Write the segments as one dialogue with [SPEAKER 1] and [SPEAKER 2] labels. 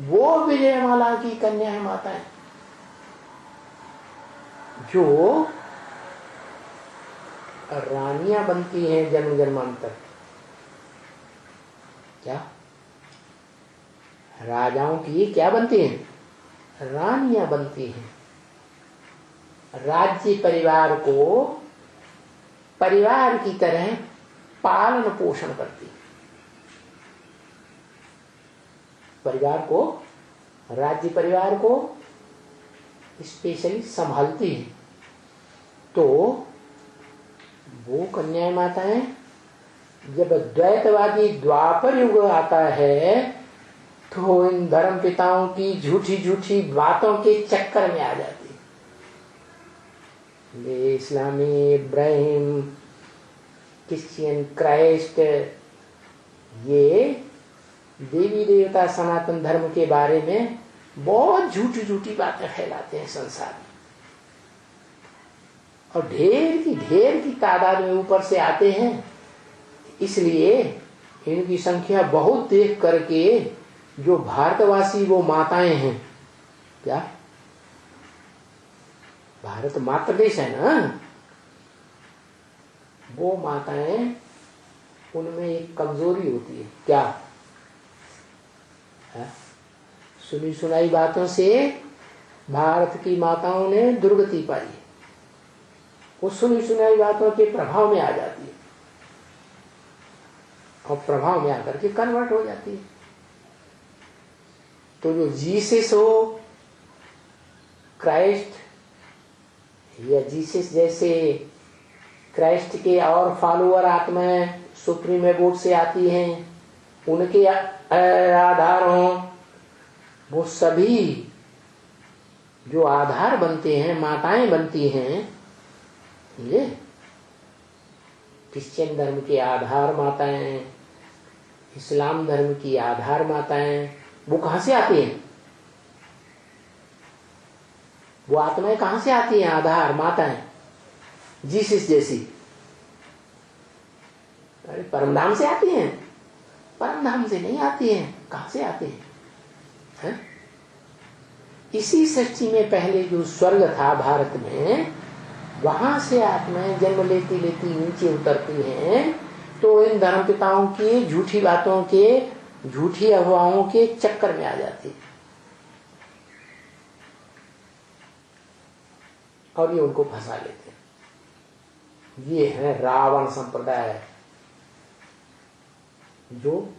[SPEAKER 1] वो विजयमाला की कन्या है माताएं, जो रानियां बनती हैं जन्म जन्मांतर। क्या राजाओं की क्या बनती हैं? रानियां बनती हैं। राज्य परिवार को परिवार की तरह पालन पोषण करती है। परिवार को, राज्य परिवार को स्पेशली संभालती है। तो वो कन्या माताएं, जब द्वैतवादी द्वापर युग आता है तो इन धर्म पिताओं की झूठी झूठी बातों के चक्कर में आ जाती है। ये इस्लामी, इब्राहिम, क्रिश्चियन, क्राइस्ट, ये देवी देवता सनातन धर्म के बारे में बहुत झूठी झूठी बातें फैलाते हैं संसार में, और ढेर की तादाद में ऊपर से आते हैं। इसलिए इनकी संख्या बहुत देख करके जो भारतवासी वो माताएं हैं, क्या भारत मातृ देश है ना, वो माताएं, उनमें एक कमजोरी होती है। क्या है? सुनी सुनाई बातों से भारत की माताओं ने दुर्गति पाई है। वो सुनी सुनाई बातों के प्रभाव में आ जाती है और प्रभाव में आकर के कन्वर्ट हो जाती है। तो जो जीसस हो, क्राइस्ट, या जीसस जैसे क्राइस्ट के और फॉलोअर आत्माएं सुप्रीम एबोर्ड से आती हैं, उनके आधार हों, वो सभी जो आधार बनते हैं, माताएं बनती हैं, ये क्रिश्चियन धर्म के आधार माताएं, इस्लाम धर्म की आधार माताएं, वो कहां से आती हैं? वो आत्माएं कहां से आती हैं? आधार माताएं जीसस जैसी। अरे परमधाम से आती हैं? परमधाम से नहीं आती हैं। कहां से आती हैं? इसी सृष्टि में पहले जो स्वर्ग था भारत में, वहां से आत्माएं जन्म लेती लेती नीचे उतरती हैं। तो इन धर्म पिताओं की झूठी बातों के, झूठी अफवाहों के चक्कर में आ जाती है और ये उनको फंसा लेते हैं। ये है रावण संप्रदाय, जो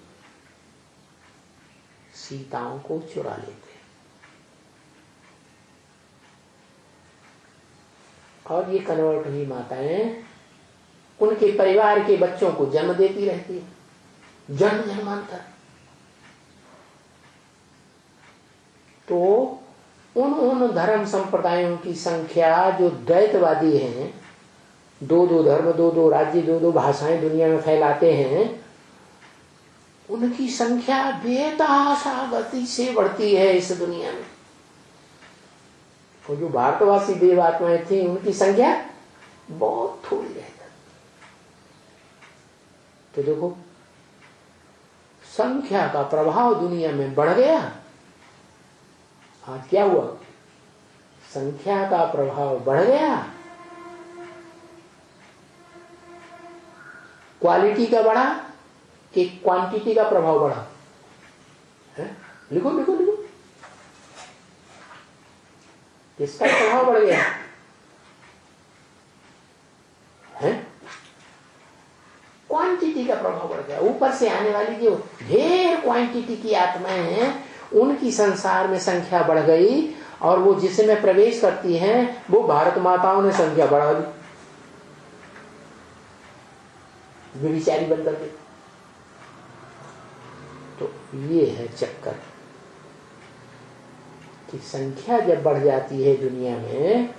[SPEAKER 1] सीताओं को चुरा लेते हैं। और ये कन्वर्ट हुई माताएं उनके परिवार के बच्चों को जन्म देती रहती है, जन्म जन्मांतर। तो उन धर्म संप्रदायों की संख्या जो द्वैतवादी हैं, दो धर्म, दो राज्य, दो भाषाएं दुनिया में फैलाते हैं, उनकी संख्या बेतहाशा गति से बढ़ती है इस दुनिया में। और जो भारतवासी देव आत्माएं थी, उनकी संख्या बहुत थोड़ी रह जाती। तो देखो, संख्या का प्रभाव दुनिया में बढ़ गया। आज क्या हुआ? संख्या का प्रभाव बढ़ गया, क्वालिटी का बढ़ा कि क्वांटिटी का प्रभाव बढ़ा है? लिखो लिखो लिखो, किसका प्रभाव बढ़ गया है? क्वांटिटी का प्रभाव बढ़ गया। ऊपर से आने वाली जो ढेर क्वांटिटी की आत्माएं हैं, उनकी संसार में संख्या बढ़ गई, और वो जिसमें प्रवेश करती हैं वो भारत माताओं ने संख्या बढ़ा दी, व्यभिचारी बन करके। तो ये है चक्कर कि संख्या जब बढ़ जाती है दुनिया में,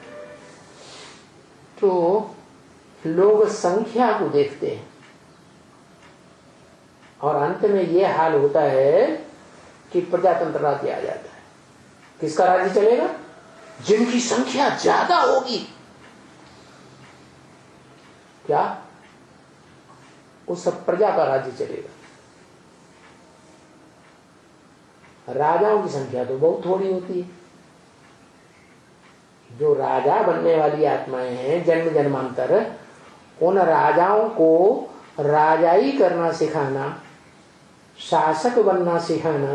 [SPEAKER 1] तो लोग संख्या को देखते हैं, और अंत में यह हाल होता है कि प्रजातंत्र राज्य आ जाता है। किसका राज्य चलेगा? जिनकी संख्या ज्यादा होगी। क्या? उस प्रजा का राज्य चलेगा। राजाओं की संख्या तो बहुत थोड़ी होती है। जो राजा बनने वाली आत्माएं हैं जन्म जन्मांतर, उन राजाओं को राजाई करना सिखाना, शासक बनना सिखाना,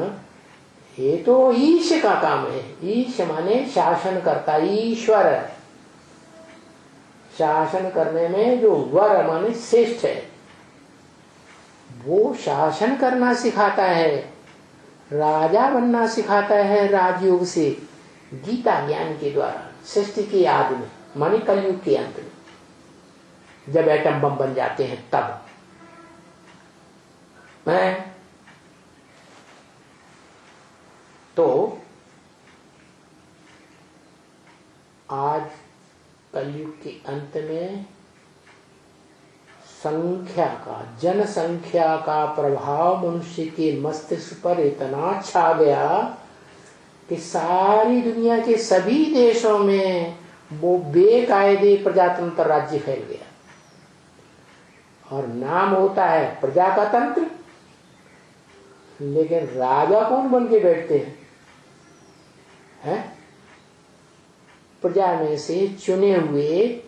[SPEAKER 1] ये तो ईश का काम है। ईश माने शासन करता, ईश्वर। शासन करने में जो वर माने श्रेष्ठ है, वो शासन करना सिखाता है, राजा बनना सिखाता है राजयोग से, गीता ज्ञान के द्वारा, सृष्टि के आदि में माने कलयुग के अंत में, जब एटम बम बन जाते हैं तब। तो आज कलयुग के अंत में संख्या का, जनसंख्या का प्रभाव मनुष्य के मस्तिष्क पर इतना छा गया कि सारी दुनिया के सभी देशों में वो बेकायदे प्रजातंत्र राज्य फैल गया, और नाम होता है प्रजा का तंत्र, लेकिन राजा कौन बन के बैठते हैं? प्रजा में से चुने हुए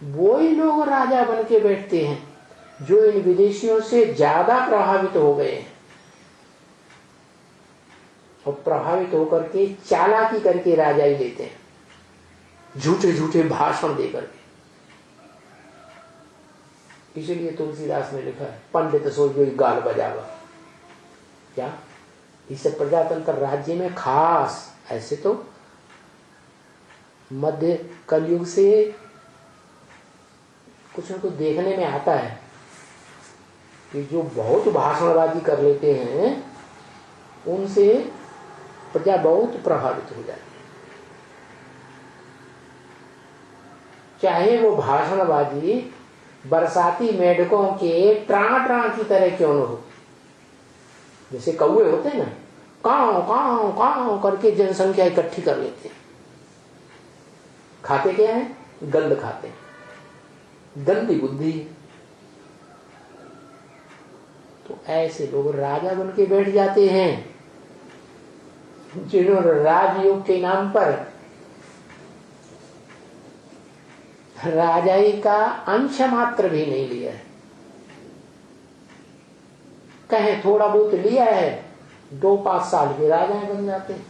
[SPEAKER 1] वो ही लोग राजा बन के बैठते हैं जो इन विदेशियों से ज्यादा प्रभावित हो गए हैं, और प्रभावित होकर के चालाकी करके राजाई लेते हैं, झूठे झूठे भाषण देकर के। इसलिए तुलसीदास ने लिखा है, पंडित सो जो गाल बजावा। क्या इसे प्रजातंत्र राज्य में खास, ऐसे तो मध्य कलयुग से कुछ न कुछ देखने में आता है कि जो बहुत भाषणबाजी कर लेते हैं उनसे प्रजा बहुत प्रभावित हो जाती है, चाहे वो भाषणबाजी बरसाती मेढकों के ट्रां ट्रां की तरह क्यों न हो। जैसे कौवे होते हैं ना, काव काव काव करके जनसंख्या इकट्ठी कर लेते हैं। खाते क्या है? गंध खाते हैं, गंदी बुद्धि। तो ऐसे लोग राजा बन के बैठ जाते हैं जिन्होंने राजयोग के नाम पर राजाई का अंश मात्र भी नहीं लिया है। कहें थोड़ा बहुत लिया है, 2-5 साल के राजाएं बन जाते हैं।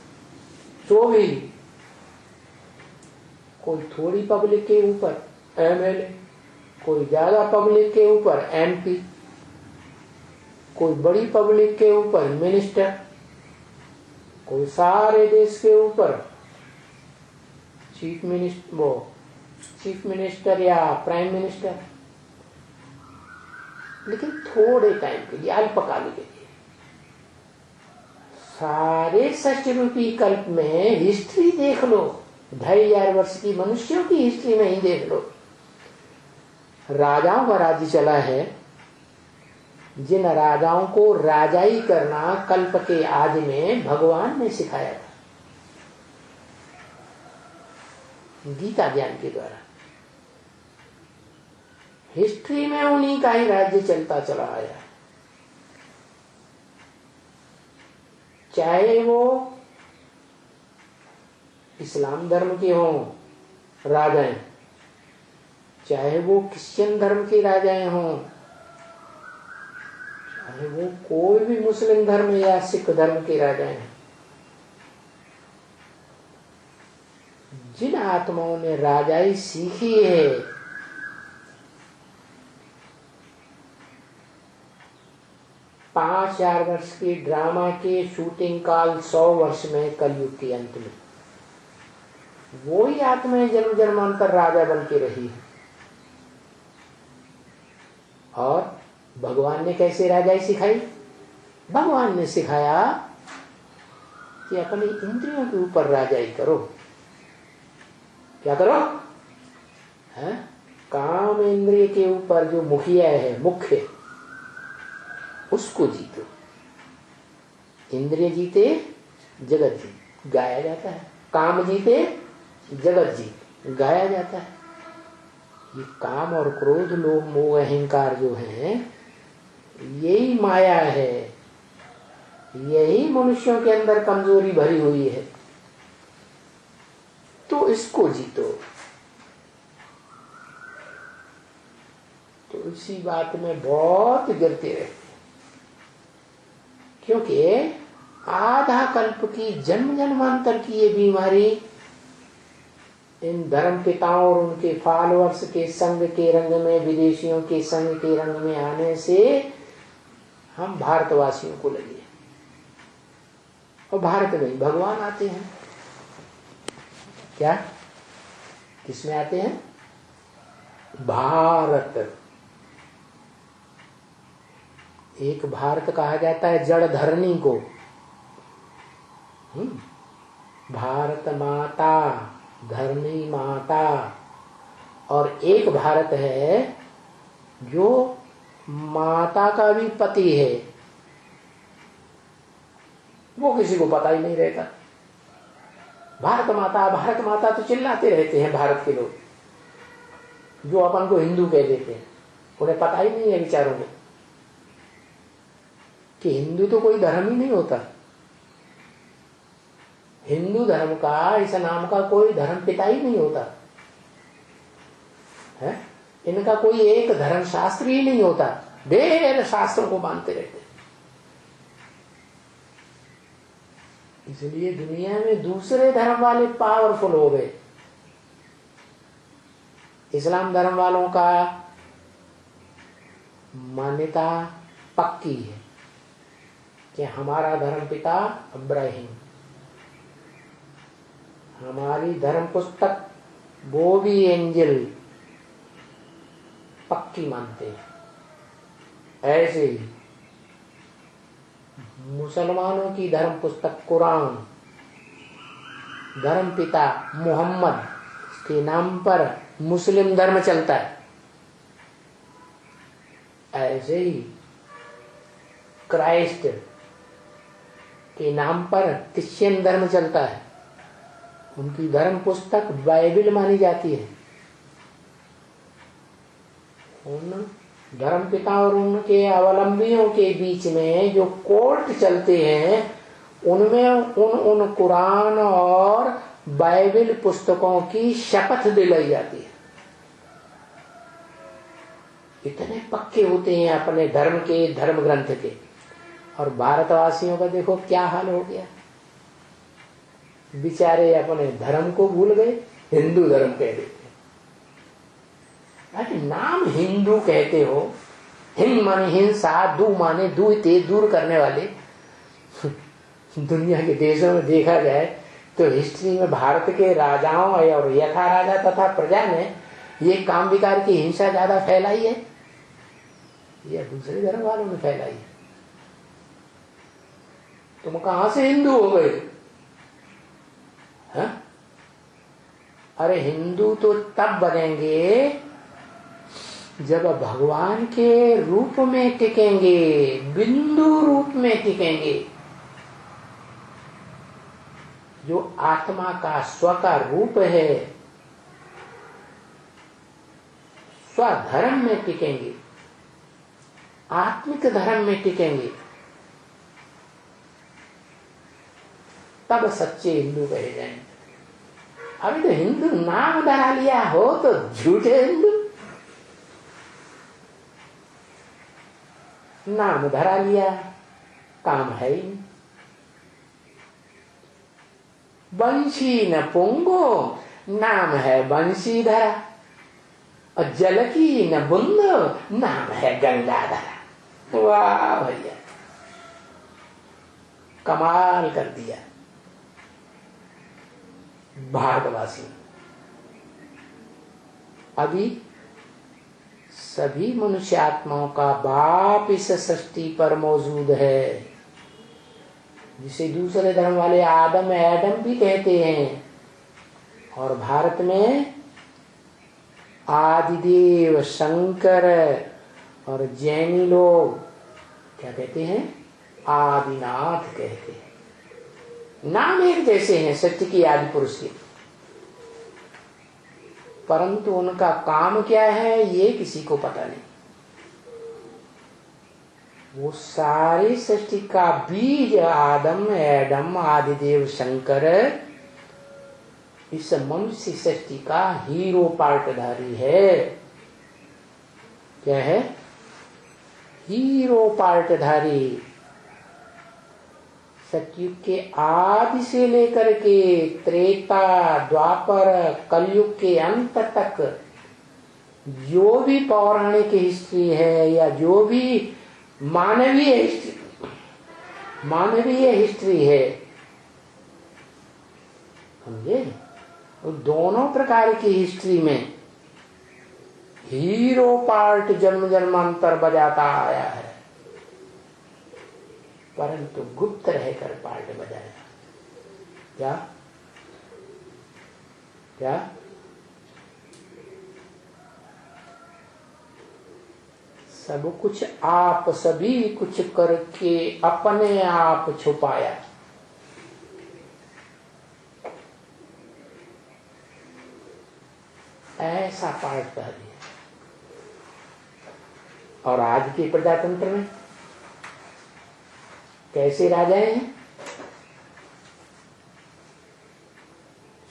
[SPEAKER 1] तो भी कोई थोड़ी पब्लिक के ऊपर एमएलए, कोई ज्यादा पब्लिक के ऊपर एमपी, कोई बड़ी पब्लिक के ऊपर मिनिस्टर, कोई सारे देश के ऊपर चीफ मिनिस्टर या प्राइम मिनिस्टर, लेकिन थोड़े टाइम के लिए, अल्पकाल के लिए। सारे सृष्टि रूपी कल्प में हिस्ट्री देख लो, 2500 वर्ष की मनुष्यों की हिस्ट्री में ही देख लो, राजाओं का राज्य चला है। जिन राजाओं को राजाई करना कल्प के आदि में भगवान ने सिखाया था, गीता ज्ञान के द्वारा। हिस्ट्री में उन्हीं का ही राज्य चलता चला आया, चाहे वो इस्लाम धर्म के हों राजाएं, चाहे वो क्रिश्चियन धर्म के राजाएं हों, चाहे वो कोई भी मुस्लिम धर्म या सिख धर्म के राजाएं हैं, जिन आत्माओं ने राजाई सीखी है, 5000 वर्ष के ड्रामा के शूटिंग काल 100 वर्ष में कलयुग के अंत में वो ही आत्माएं जन्म जन्मांतर राजा बन के रही है। और भगवान ने कैसे राजाई सिखाई? भगवान ने सिखाया कि अपनी इंद्रियों के ऊपर राजाई करो। क्या करो? है काम इंद्रिय के ऊपर जो मुखिया है, मुख्य, उसको जीतो। इंद्रिय जीते जगत जीत गाया जाता है, काम जीते जगत जीत गाया जाता है। ये काम और क्रोध, लोभ, मोह, अहंकार जो है, यही माया है यही मनुष्यों के अंदर कमजोरी भरी हुई है, तो इसको जीतो। तो इसी बात में बहुत गिरते रहते, क्योंकि आधा कल्प की जन्म जन्मांतर की ये बीमारी इन धर्म पिताओं और उनके फॉलोअर्स के संग के रंग में, विदेशियों के संग के रंग में आने से हम भारतवासियों को लगी। और भारत में भगवान आते हैं, क्या किसमें आते हैं? भारत। एक भारत कहा जाता है जड़ धरनी को, भारत माता, धरनी माता। और एक भारत है जो माता का भी पति है, वो किसी को पता ही नहीं रहता। भारत माता तो चिल्लाते रहते हैं भारत के लोग, जो अपन को हिंदू कह देते हैं। उन्हें पता ही नहीं है बेचारों को कि हिंदू तो कोई धर्म ही नहीं होता। हिंदू धर्म का, इस नाम का कोई धर्म पिता ही नहीं होता है। इनका कोई एक धर्म शास्त्र ही नहीं होता, ढेर शास्त्रों को मानते रहते। इसलिए दुनिया में दूसरे धर्म वाले पावरफुल हो गए। इस्लाम धर्म वालों का मान्यता पक्की है कि हमारा धर्म पिता इब्राहिम, हमारी धर्म पुस्तक वो भी एंजल पक्की मानते हैं। ऐसे ही मुसलमानों की धर्म पुस्तक कुरान, धर्म पिता मोहम्मद के नाम पर मुस्लिम धर्म चलता है। ऐसे ही क्राइस्ट के नाम पर क्रिश्चियन धर्म चलता है। उनकी धर्म पुस्तक बाइबल मानी जाती है। उन धर्म पिता और उनके अवलंबियों के बीच में जो कोर्ट चलते हैं, उनमें उन कुरान और बाइबल पुस्तकों की शपथ दिलाई जाती है। इतने पक्के होते हैं अपने धर्म के, धर्म ग्रंथ के। और भारतवासियों का देखो क्या हाल हो गया, बेचारे अपने धर्म को भूल गए, हिंदू धर्म कह देते। अरे नाम हिंदू कहते हो, हिंद माने हिंसा, दू माने दूर करने वाले। दुनिया के देशों में देखा जाए तो हिस्ट्री में भारत के राजाओं और यथा राजा तथा प्रजा ने ये काम विकार की हिंसा ज्यादा फैलाई है या दूसरे धर्म वालों ने फैलाई है? तुम कहां से हिंदू हो गए? अरे हिंदू तो तब बनेंगे जब भगवान के रूप में टिकेंगे, बिंदु रूप में टिकेंगे। जो आत्मा का, स्व का रूप है, स्वधर्म में टिकेंगे, आत्मिक धर्म में टिकेंगे, तब सच्चे हिंदू कहे जाएंगे। अभी तो हिंदू नाम धरा लिया हो तो झूठे हिंदू। नाम धरा लिया, काम है ही नहीं। बंशी न पुंगो, नाम है बंशी धरा। और जल की न बूंद, नाम है गंगा धरा। वाह भैया, कमाल कर दिया भारतवासी। अभी सभी मनुष्य आत्माओं का बाप इस सृष्टि पर मौजूद है, जिसे दूसरे धर्म वाले आदम एडम भी कहते हैं। और भारत में आदिदेव शंकर और जैनी लोग क्या कहते हैं? आदिनाथ कहते हैं। नाम एक जैसे हैं सत्य की आदि पुरुष के, परंतु उनका काम क्या है ये किसी को पता नहीं। वो सारी सृष्टि का बीज आदम एडम आदिदेव शंकर इस मनुष्य सृष्टि का हीरो पार्टधारी है। क्या है? हीरो पार्टधारी। सतयुग के आदि से लेकर के त्रेता द्वापर कलयुग के अंत तक जो भी पौराणिक हिस्ट्री है या जो भी मानवीय हिस्ट्री है, समझे, दोनों प्रकार की हिस्ट्री में हीरो पार्ट जन्म जन्मांतर बजाता आया है, परंतु गुप्त रहकर पार्ट बजाया। क्या क्या? सब कुछ आप सभी कुछ करके अपने आप छुपाया। ऐसा पार्ट कर दिया। और आज के प्रजातंत्र में कैसे राजाएं हैं?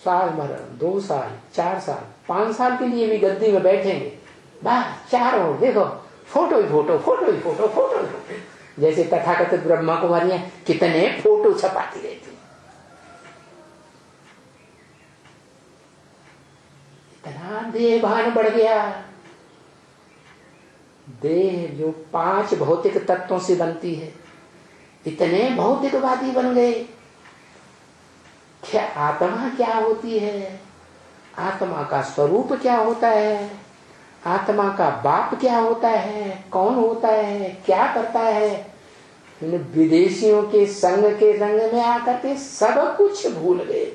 [SPEAKER 1] साल भर, 2 साल, 4 साल, 5 साल के लिए भी गद्दी में बैठेंगे, बस चारों देखो फोटो ही फोटो, फोटो ही फोटो, फोटो ही फोटो। जैसे तथाकथित ब्रह्मा कुमारियां कितने फोटो छपाती रहती। इतना देह भान बढ़ गया। देह जो 5 भौतिक तत्वों से बनती है, इतने भौतिकवादी बन गए। क्या आत्मा क्या होती है? आत्मा का स्वरूप क्या होता है? आत्मा का बाप क्या होता है? कौन होता है? क्या करता है? इन विदेशियों के संग के रंग में आकर के सब कुछ भूल गए।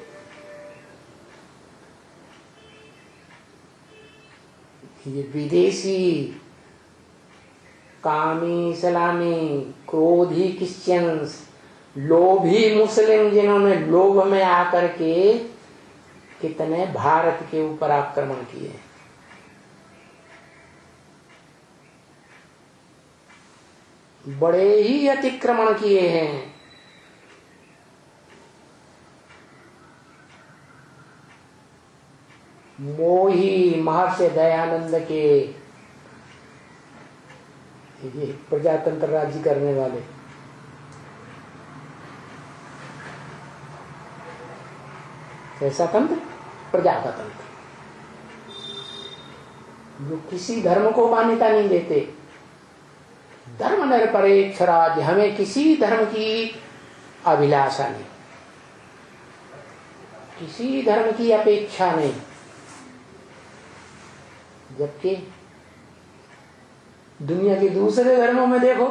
[SPEAKER 1] ये विदेशी कामी सलामी क्रोधी क्रिश्चियंस, लोभी मुस्लिम, जिन्होंने लोभ में आकर के कितने भारत के ऊपर आक्रमण किए। बड़े ही अतिक्रमण किए हैं। मोही महर्षि दयानंद के ये प्रजातंत्र राज्य करने वाले, कैसा तंत्र? प्रजा का तंत्र, जो किसी धर्म को मान्यता नहीं देते। धर्म निरपेक्ष राज्य, हमें किसी धर्म की अभिलाषा नहीं, किसी धर्म की अपेक्षा नहीं। जबकि दुनिया के दूसरे धर्मों में देखो,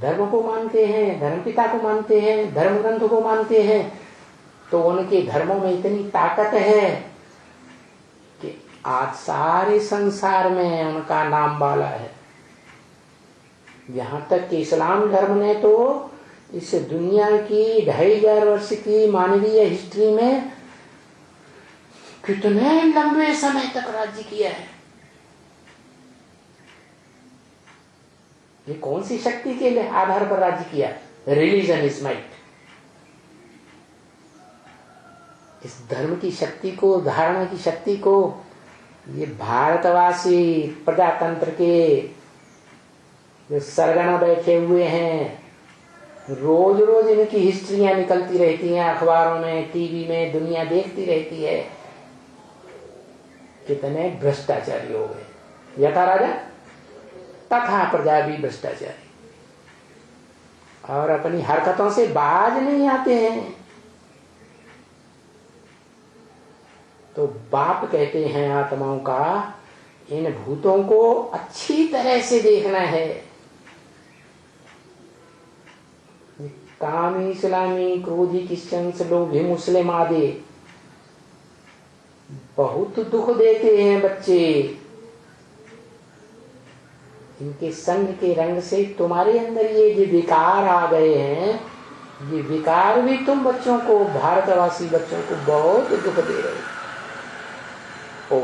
[SPEAKER 1] धर्म को मानते हैं, धर्मपिता को मानते हैं, धर्म ग्रंथ को मानते हैं, तो उनके धर्मों में इतनी ताकत है कि आज सारे संसार में उनका नाम वाला है। यहां तक कि इस्लाम धर्म ने तो इस दुनिया की 2500 वर्ष की मानवीय हिस्ट्री में कितने लंबे समय तक राज्य किया है। ये कौन सी शक्ति के आधार पर राज्य किया? Religion is might. इस धर्म की शक्ति को, धारणा की शक्ति को ये भारतवासी प्रजातंत्र के जो सरगना बैठे हुए हैं, रोज रोज इनकी हिस्ट्रियां निकलती रहती हैं अखबारों में, टीवी में, दुनिया देखती रहती है। कितने भ्रष्टाचारी हो गए। यथा राजा तथा प्रजा भी भ्रष्टाचारी, और अपनी हरकतों से बाज नहीं आते हैं। तो बाप कहते हैं आत्माओं का, इन भूतों को अच्छी तरह से देखना है। कामी इस्लामी क्रोधी क्रिश्चियंस, लोभी मुस्लिम आदि बहुत दुख देते हैं बच्चे। इनके संग के रंग से तुम्हारे अंदर ये जो विकार आ गए हैं, ये विकार भी तुम बच्चों को, भारतवासी बच्चों को बहुत दुख दे रहे हो।